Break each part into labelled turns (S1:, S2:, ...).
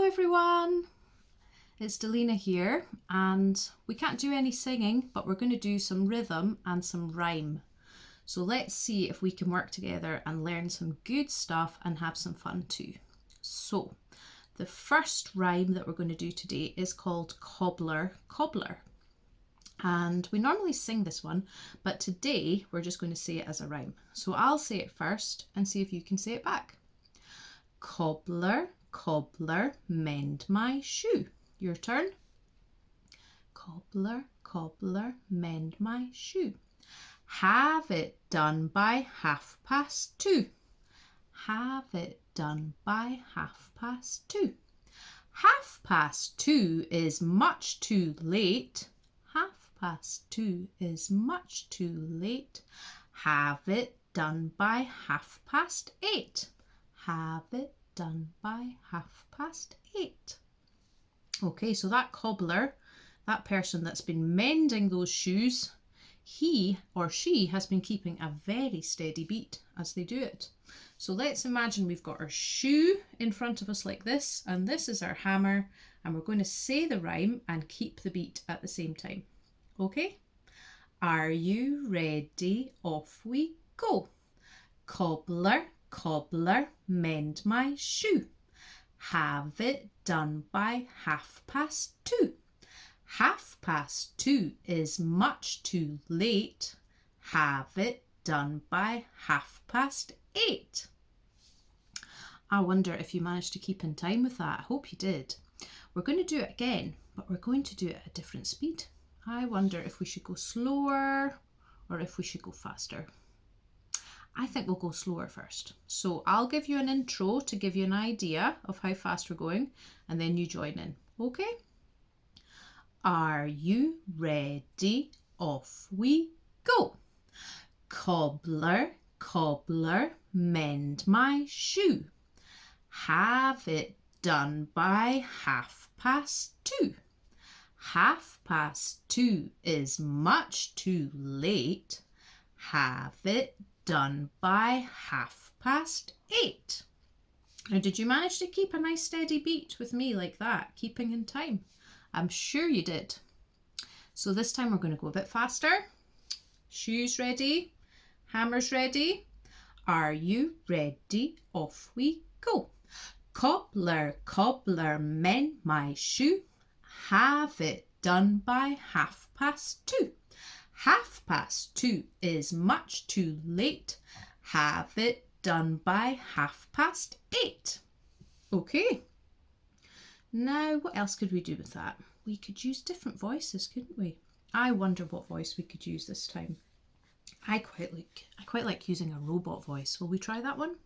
S1: everyone, it's Delina here, and we can't do any singing, but we're going to do some rhythm and some rhyme. So let's see if we can work together and learn some good stuff and have some fun too. So the first rhyme that we're going to do today is called Cobbler Cobbler. And we normally sing this one, but today we're just going to say it as a rhyme. So I'll say it first and see if you can say it back. Cobbler, cobbler, mend my shoe. Your turn. Cobbler, cobbler, mend my shoe. Have it done by 2:30. Have it done by 2:30. 2:30 is much too late. 2:30 is much too late. Have it done by 8:30. Have it done by 8:30. Okay, so that cobbler, that person that's been mending those shoes, he or she has been keeping a very steady beat as they do it. So let's imagine we've got our shoe in front of us like this, and this is our hammer, and we're going to say the rhyme and keep the beat at the same time. Okay? Are you ready? Off we go. Cobbler, cobbler, mend my shoe. Have it done by 2:30. 2:30 is much too late. Have it done by 8:30. I wonder if you managed to keep in time with that. I hope you did. We're going to do it again, but we're going to do it at a different speed. I wonder if we should go slower or if we should go faster. I think we'll go slower first. So I'll give you an intro to give you an idea of how fast we're going, and then you join in, okay? Are you ready? Off we go. Cobbler, cobbler, mend my shoe. Have it done by 2:30. 2:30 is much too late. Have it done by 8:30. Now, did you manage to keep a nice steady beat with me like that, keeping in time? I'm sure you did. So this time we're going to go a bit faster. Shoes ready? Hammers ready? Are you ready? Off we go. Cobbler, cobbler, mend my shoe. Have it done by 2:30. 2:30 is much too late. Have it done by 8:30. Okay. Now, what else could we do with that? We could use different voices, couldn't we? I wonder what voice we could use this time. I quite like using a robot voice. Will we try that one?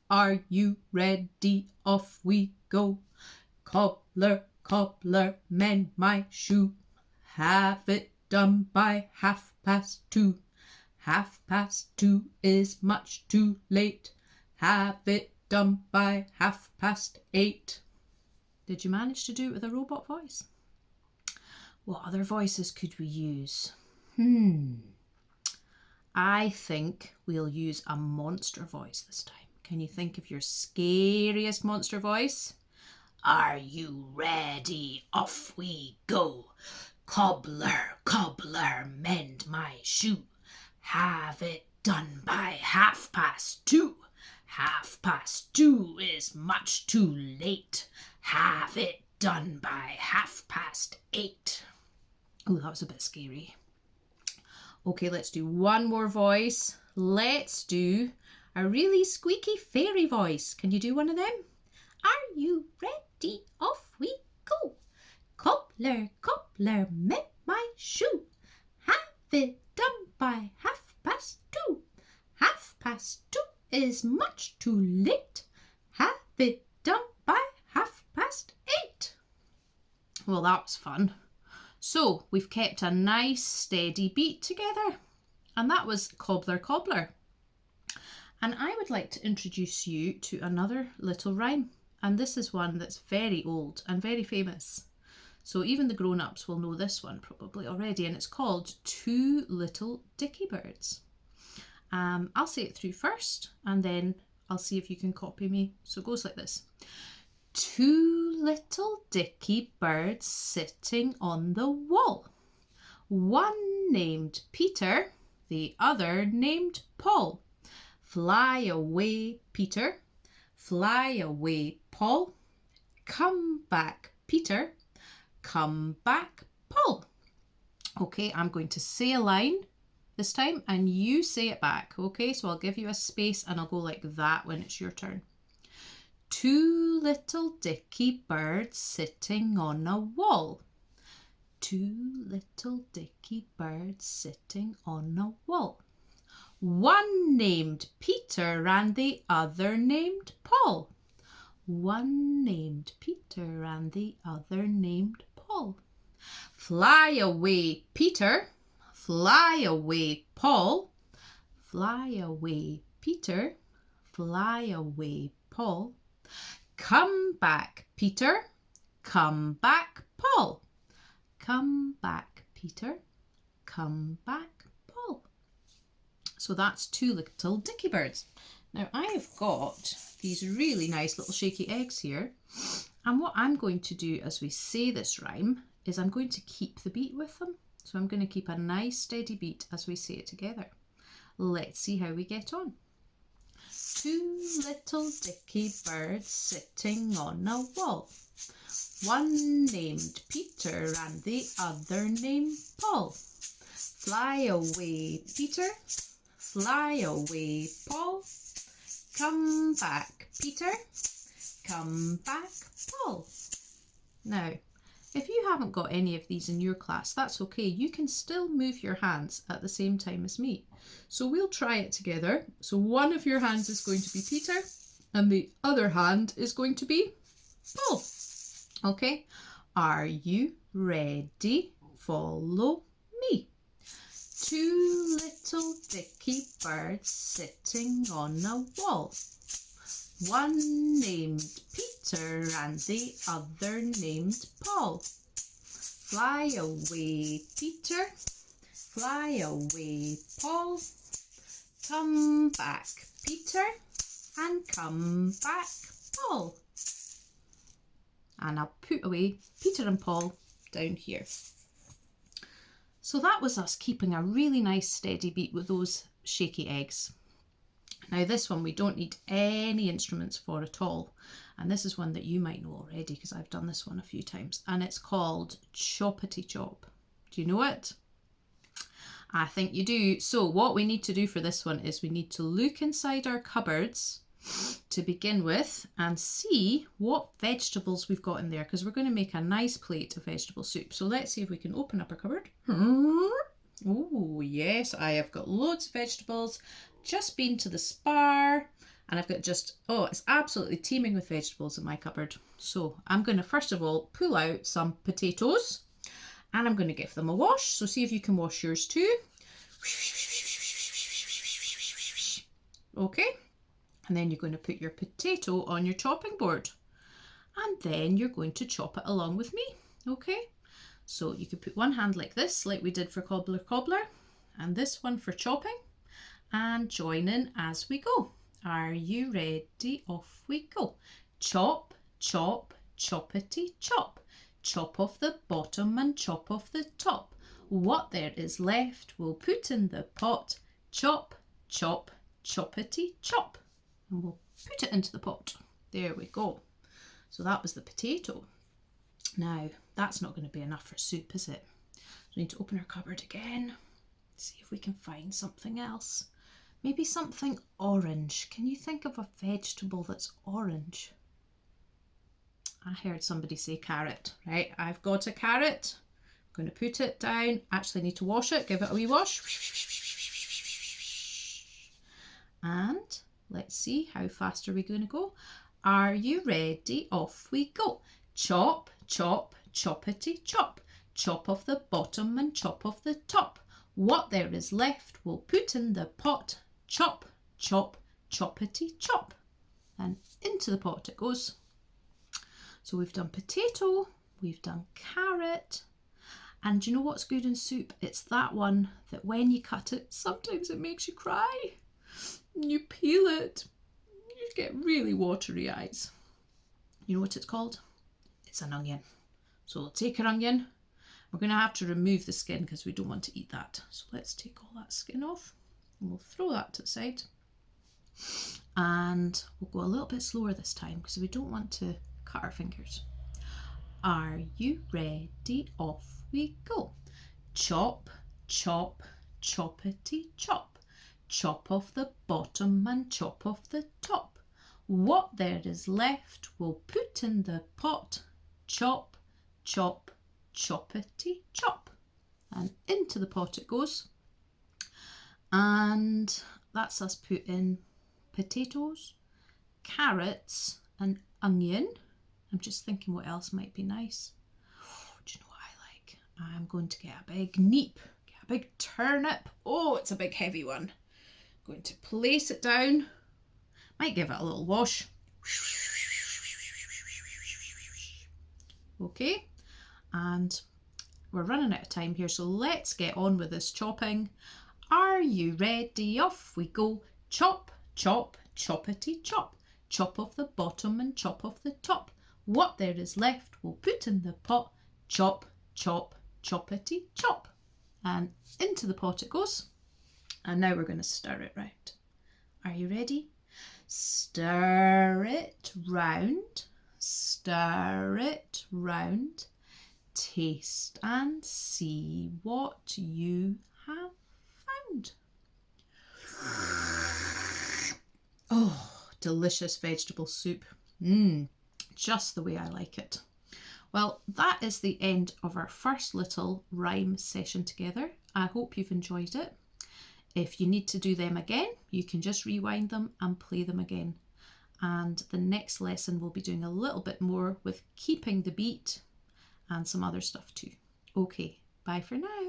S1: Are you ready? Off we go. Cobbler, cobbler, mend my shoe. Have it done by 2:30. 2:30 is much too late. Have it done by 8:30. Did you manage to do it with a robot voice? What other voices could we use? I think we'll use a monster voice this time. Can you think of your scariest monster voice? Are you ready? Off we go. Cobbler, cobbler, mend my shoe. Have it done by 2:30. 2:30 is much too late. Have it done by 8:30. Oh, that was a bit scary. Okay, let's do one more voice. Let's do a really squeaky fairy voice. Can you do one of them? Are you ready? Off we go. Cobbler, cobbler, mend my shoe. Have it done by 2:30. 2:30 is much too late. Have it done by 8:30. Well, that was fun. So we've kept a nice steady beat together, and that was Cobbler Cobbler. And I would like to introduce you to another little rhyme, and this is one that's very old and very famous. So even the grown-ups will know this one probably already, and it's called Two Little Dicky Birds. I'll say it through first, and then I'll see if you can copy me. So it goes like this. Two little dicky birds sitting on the wall. One named Peter, the other named Paul. Fly away, Peter. Fly away, Paul. Come back, Peter. Come back, Paul. Okay, I'm going to say a line this time and you say it back. Okay, so I'll give you a space and I'll go like that when it's your turn. Two little dicky birds sitting on a wall. Two little dicky birds sitting on a wall. One named Peter and the other named Paul. One named Peter and the other named Paul. Fly away, Peter. Fly away, Paul. Fly away, Peter. Fly away, Paul. Come back, Peter. Come back, Paul. Come back, Peter. Come back, Paul. So that's two little dicky birds. Now I've got these really nice little shaky eggs here. And what I'm going to do as we say this rhyme is I'm going to keep the beat with them. So I'm going to keep a nice steady beat as we say it together. Let's see how we get on. Two little dicky birds sitting on a wall. One named Peter and the other named Paul. Fly away, Peter. Fly away, Paul. Come back, Peter. Come back, Paul. Now, if you haven't got any of these in your class, that's okay. You can still move your hands at the same time as me. So we'll try it together. So one of your hands is going to be Peter and the other hand is going to be Paul. Okay, are you ready? Follow me. Two little dicky birds sitting on a wall. One named Peter and the other named Paul. Fly away, Peter. Fly away, Paul. Come back, Peter. And come back, Paul. And I'll put away Peter and Paul down here. So that was us keeping a really nice steady beat with those shaky eggs. Now this one we don't need any instruments for at all. And this is one that you might know already because I've done this one a few times. And it's called Choppity Chop. Do you know it? I think you do. So what we need to do for this one is we need to look inside our cupboards to begin with and see what vegetables we've got in there because we're going to make a nice plate of vegetable soup. So let's see if we can open up our cupboard. Oh yes, I have got loads of vegetables. Just been to the Spar and I've got it's absolutely teeming with vegetables in my cupboard. So I'm going to first of all pull out some potatoes and I'm going to give them a wash. So see if you can wash yours too. Okay. And then you're going to put your potato on your chopping board. And then you're going to chop it along with me. Okay. So you could put one hand like this, like we did for cobbler, and this one for chopping. And join in as we go. Are you ready? Off we go. Chop, chop, choppity chop. Chop off the bottom and chop off the top. What there is left we'll put in the pot. Chop, chop, choppity chop. And we'll put it into the pot. There we go. So that was the potato. Now, that's not going to be enough for soup, is it? We need to open our cupboard again. See if we can find something else. Maybe something orange. Can you think of a vegetable that's orange? I heard somebody say carrot. Right, I've got a carrot. I'm going to put it down. Actually, I need to wash it. Give it a wee wash. And let's see, how fast are we going to go? Are you ready? Off we go. Chop, chop, choppity chop. Chop off the bottom and chop off the top. What there is left we'll put in the pot. Chop, chop, choppity chop. And into the pot it goes. So we've done potato, we've done carrot, and do you know what's good in soup? It's that one that when you cut it, sometimes it makes you cry. You peel it, you get really watery eyes. You know what it's called? It's an onion. So we'll take our onion. We're going to have to remove the skin because we don't want to eat that. So let's take all that skin off and we'll throw that to the side. And we'll go a little bit slower this time because we don't want to cut our fingers. Are you ready? Off we go. Chop, chop, choppity chop. Chop off the bottom and chop off the top. What there is left we'll put in the pot. Chop, chop, choppity chop. And into the pot it goes. And that's us putting potatoes, carrots and onion. I'm just thinking what else might be nice. Do you know what I like? I'm going to get a big neep, get a big turnip. Oh, it's a big heavy one. I'm going to place it down. Might give it a little wash. Okay, and we're running out of time here, so let's get on with this chopping. Are you ready? Off we go. Chop, chop, choppity chop. Chop off the bottom and chop off the top. What there is left we'll put in the pot. Chop, chop, choppity chop. And into the pot it goes. And now we're going to stir it round. Are you ready? Stir it round. Stir it round. Taste and see what you have found. Oh, delicious vegetable soup. Just the way I like it. Well, that is the end of our first little rhyme session together. I hope you've enjoyed it. If you need to do them again, you can just rewind them and play them again. And the next lesson we'll be doing a little bit more with keeping the beat and some other stuff too. Okay, bye for now.